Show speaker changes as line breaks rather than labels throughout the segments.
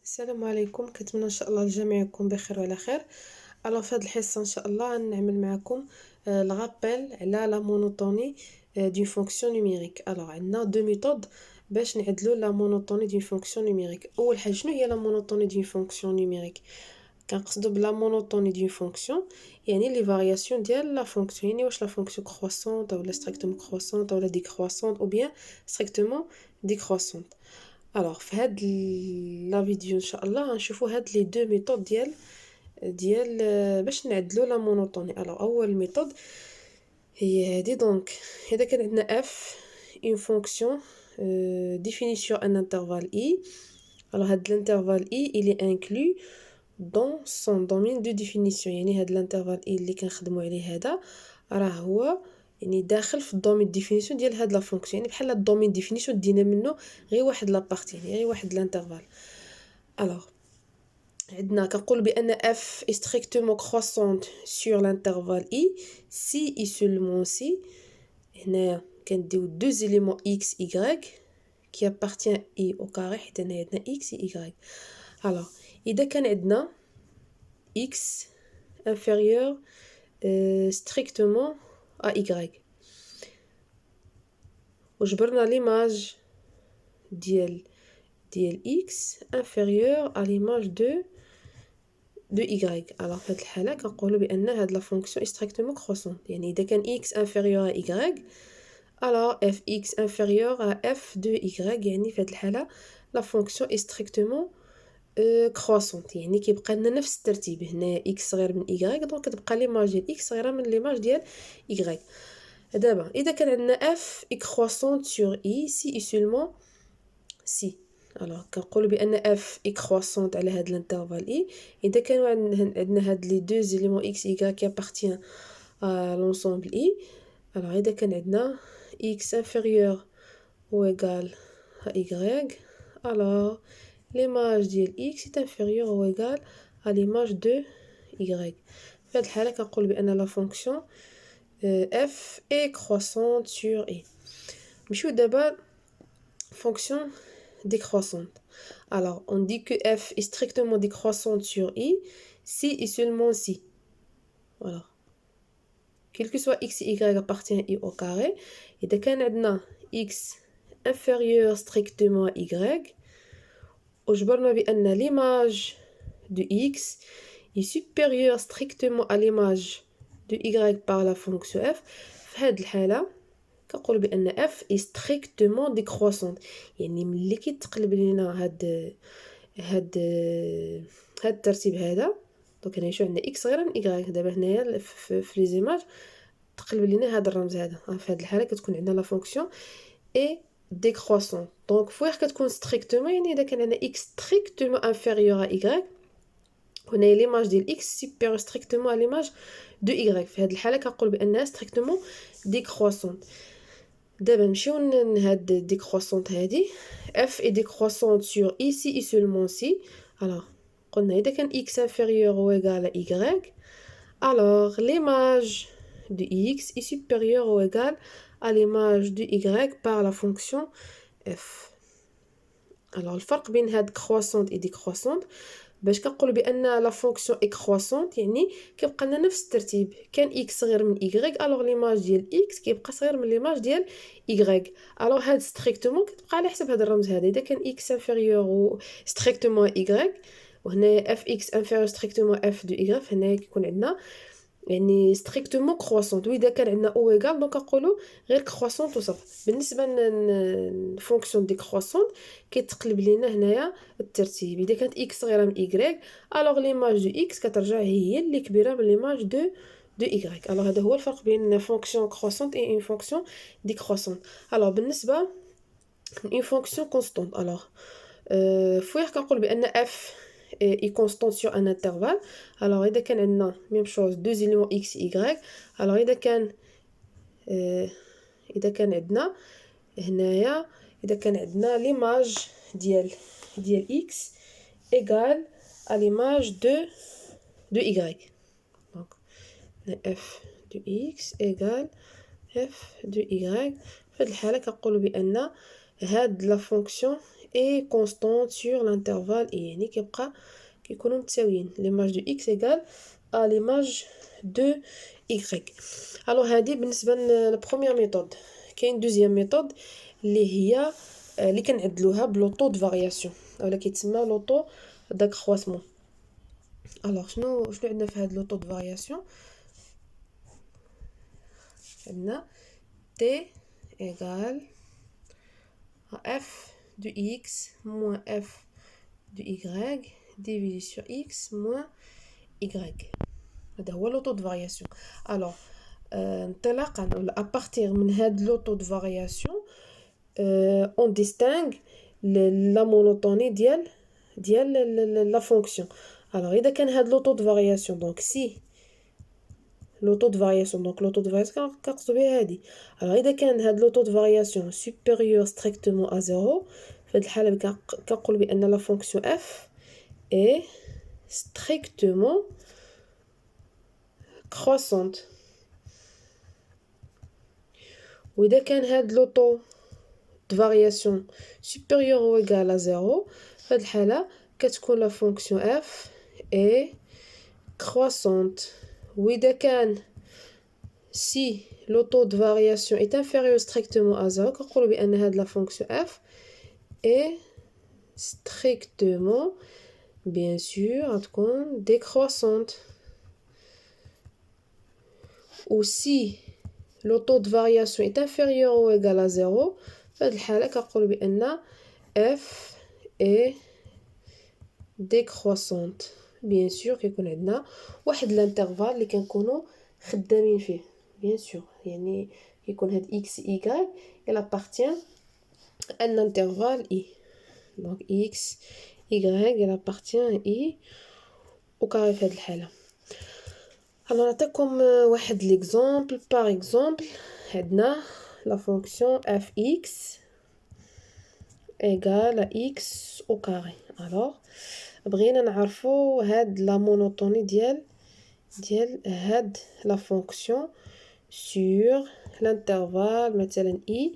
السلام عليكم، كنتمنى ان شاء الله الجميع يكون بخير وعلى خير. الو في هذه الحصه ان شاء الله نعمل معكم الغابيل على لا مونوتوني دون فونكسيون نيميريك. الو عندنا دو ميثود باش نعدلوا لا مونوتوني دون فونكسيون نيميريك. اول حاجه شنو هي لا مونوتوني دون فونكسيون نيميريك؟ كنقصدوا بلا مونوتوني دون فونكسيون يعني لي فارياسيون ديال لا فونكسيون، يعني واش لا فونكسيون كروسونت ولا ستريكتومون كروسونت ولا ديكروسونت او بيان ستريكتومون ديكروسونت. الوغ في هاد لا فيديو ان شاء الله غنشوفوا هاد لي دو ميثود ديال باش نعدلوا لا مونوتوني. الوغ اول ميثود هي هادي. دونك اذا كان عندنا اف اون فونكسيون définie ان انترفال اي، الوغ هاد الانترفال اي il est inclus dans son domaine de définition، يعني هاد الانترفال اي اللي كنخدموا عليه هذا راه هو يعني داخل في الدومين ديفينيسيون ديال هاد لا فونكسيون، يعني بحال الدومين ديفينيسيون دينا منه غير واحد لا بارتي، يعني غير واحد الانترفال. الوغ عندنا كنقول بان f est strictement croissante sur l'intervalle i si et seulement si. هنا كنديو دو éléments x y qui appartient i au carré، حيت هنا عندنا x et y. الوغ اذا كان عندنا x inférieur strictement à y وجبرنا ليماج ديال x inférieur à l'image de y. alors في هذه الحاله كنقولوا بان هاد لا فونكسيون strictement croissante، يعني اذا كان x inférieur à y alors fx inférieur à f de y، يعني في هذه الحاله لا فونكسيون strictement croissante، يعني كيبقى لنا نفس الترتيب. هنا x صغير من y دونك كتبقى ليماج ديال x صغيره من ليماج ديال y. دابا اذا كان عندنا f est croissante sur i si et seulement si. alors كنقولوا بان f est croissante على هاد الانترفال i اذا كانوا عندنا هاد لي دو éléments x y qui appartient à l'ensemble i. alors اذا كان عندنا x inférieur ou égal à y alors l'image ديال x est inférieure ou égal à l'image de y. في هاد الحاله كنقول بان لا فونكسيون f est croissante sur i. نمشيو دابا fonction décroissante. alors on dit que f est strictement décroissante sur i si et seulement si. voilà, quel que soit x et y appartient à i au carré. اذا كان عندنا x inférieur strictement à y وجبرنا بان l'image de x est supérieure strictement à l'image de y par la fonction f. في هاد الحاله كنقول بان f est strictement décroissante، يعني ملي كيتقلب لينا هاد الترتيب هذا. دونك هنا شو عندنا x صغيره من y، دابا هنايا في لي زيماج تقلب لينا هاد الرمز هذا. في هاد الحاله كتكون عندنا لا فونكسيون اي décroissante. دونك فوق كتكون strictement يعني اذا كان عندنا x strictement inférieur à y، هنا ليماج ديال x supérieur strictement à l'image de y. في هاد الحاله كنقول بانها strictement décroissante. دابا نمشيو لهاد ديكروسونت هادي. f est décroissante sur i si et seulement si. alors قلنا اذا كان x inférieur ou égal à y alors l'image de x est supérieure ou égal à l'image de y par la fonction f. alors الفرق بين هاد croissante et décroissante باش كنقول بان لا فونكسيون اي كروسونت يعني كيبقى لنا نفس الترتيب. كان x صغير من y الوغ ليماج ديال x كيبقى صغير من ليماج ديال y. الوغ هاد ستريكتومون كتبقى على حسب هاد الرمز هذا. اذا كان x انفيريور و ستريكتومون y وهنا fx انفيريور ستريكتومون f دو y، فهنا كيكون عندنا يعني ستريكتومون كروسونت. واذا كان عندنا او ايغال دونك نقولوا غير كروسونت وصافي. بالنسبه للفونكسيون دي كروسونت كيتقلب لينا هنايا الترتيب. اذا كانت اكس صغيره من ايغريك الوغ ليماج دو اكس كترجع هي اللي كبيره من ليماج دو ايغريك. الوغ هذا هو الفرق بين فونكسيون كروسونت اي اون فونكسيون دي كروسونت. الوغ بالنسبه اون فونكسيون كونستانت الوغ فوق كنقول بان اف est constante sur un intervalle. alors اذا كان عندنا même chose deux éléments x y alors اذا كان عندنا هنايا اذا كان عندنا ليماج ديال x égale à l'image de y. donc f de x égale f de y. في هذه الحاله كنقولوا بان هاد لا فونكسيون est constante sur l'intervalle i. يعني كيكونوا متساويين. l'image de x égale à l'image de y. alors هذه بالنسبه للبروميير ميثود. كاين دوزيام ميثود اللي هي اللي كنعدلوها بلوطو دو فارياسيون اولا كيتسمى لوطو داكرواسمون. alors شنو عندنا في هذا لوطو دو فارياسيون؟ عندنا t égale à f de x moins f de y divisé sur x moins y. هذا هو لوطو دو فارياسيون. alors انطلاقا ولا à partir من هاد لوطو دو فارياسيون on distingue la monotonie ديال la fonction. alors إذا كان هاد لوطو دو فارياسيون donc si لوطو دو فارياسيون donc لوطو دو فارياسيون كنقصدو بها هادي. alors إذا كان هاد لوطو دو فارياسيون supérieur strictement à 0 في هاد الحالة كنقول بأن la fonction f est strictement croissante. وإذا كان هاد لوطو de variation supérieure ou égale à 0 في هاد الحالة كتكون la fonction f est croissante. وإذا كان si le taux de variation est inférieur strictement à 0 كنقولوا بأن هاد la fonction f est strictement bien sûr غتكون décroissante. ou si le taux de variation est inférieur ou égal à 0 في هاد الحالة كنقولوا بأن f est décroissante. bien sûr كيكون عندنا واحد الانترفال اللي كنكونوا خدامين فيه bien sûr يعني كيكون هاد x y il appartient à un intervalle i. donc x y il appartient à i au carré في هاد الحالة. alors نعطيكم واحد l'exemple. par exemple عندنا la fonction fx égale à x au carré. alors بغينا نعرفو هاد la monotonie ديال هاد la fonction sur l'intervalle مثلا i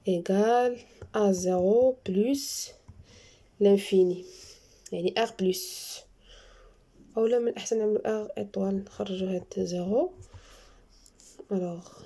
égale à 0 plus l'infini يعني r plus اولا من الاحسن نعملو r étoile نخرجو هاد 0. alors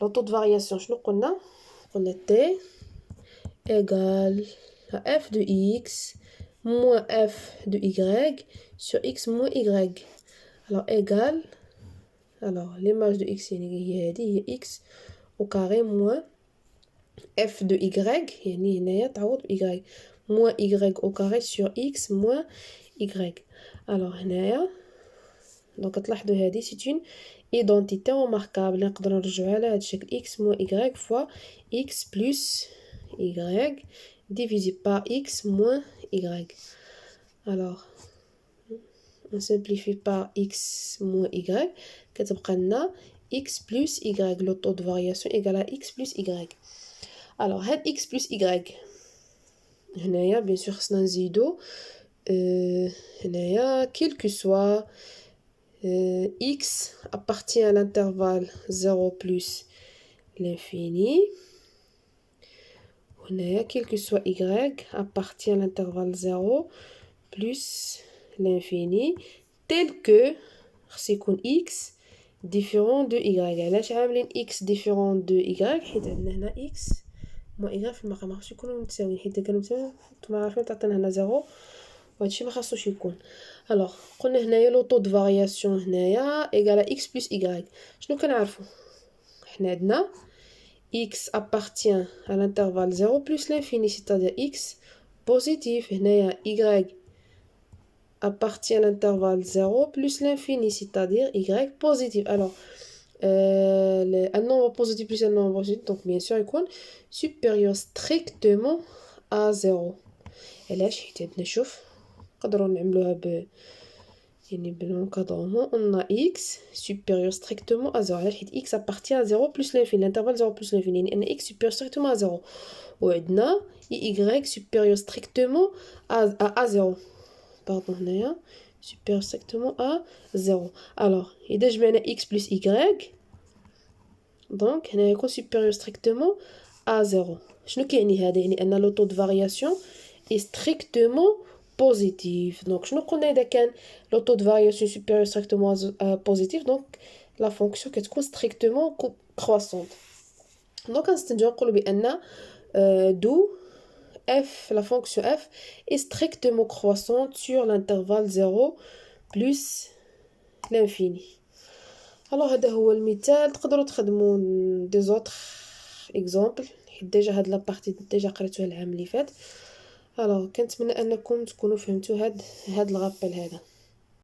le taux de variation شنو قلنا t égale à f de x moins f de y sur x moins y. alors égale alors l'image de x يعني هي هادي هي x au carré moins f de y يعني هنايا تعوض y moins y au carré sur x moins y. alors هنايا دونك تلاحظوا هذه c'est une identité remarquable نقدروا نرجعوا على هذا الشكل x moins y fois x plus y divisé par x moins y. alors on simplifie par x moins y كتبقى لنا x plus y le taux de variation égale à x plus y. alors هاد x plus y هنايا bien sûr خصنا نزيدو هنايا quel que soit x appartient à l'intervalle 0 plus l'infini. هنايا quel que soit y appartient à l'intervalle 0 plus l'infini tel que خص يكون x différent de y. علاش عاملين x différent de y؟ حيت عندنا هنا x moins y في المقام خصو يكونوا متساويين حيت كانوا متساويين نتوما عارفين تعطينا هنا 0 وهادشي ما خاصوش يكون. alors قلنا هنايا لو طو دو فارياسيون هنايا ايغال x plus y. شنو كنعرفوا حنا عندنا x appartient à l'intervalle 0 plus l'infini c'est-à-dire x positif. هنايا y appartient à l'intervalle 0 plus l'infini c'est-à-dire y positif. alors un nombre positif plus un nombre positif donc bien sûr يكون supérieur strictement à 0. علاش حيت عندنا شوف نقدروا نعملوها يعني بالانكادرمون قلنا x supérieur strictement à 0 علاش حيت x appartient à 0 plus l'infini l'intervalle 0 plus l'infini يعني ان x supérieur strictement à 0 وعندنا y supérieur strictement à 0 pardon هنايا supérieur strictement à 0. alors إذا جمعنا x plus y donc هنا يكون supérieur strictement à 0. شنو كيعني هذا؟ يعني ان لو طو دو فارياسيون est strictement positif. Donc شنو قلنا اذا كان لو طو دو فارياسيون supérieur strictement positif donc la fonction كتكون strictement croissante. Donc غنستنتجو نقولوا بان d'où f, la fonction f est strictement croissante sur l'intervalle 0 plus l'infini. Alors هذا هو المثال. تقدروا تخدموا des autres exemples حيت ديجا هاد لابارتي ديجا قريتوها العام اللي فات. alors كنتمنى انكم تكونوا فهمتوا هاد الغابيل هذا.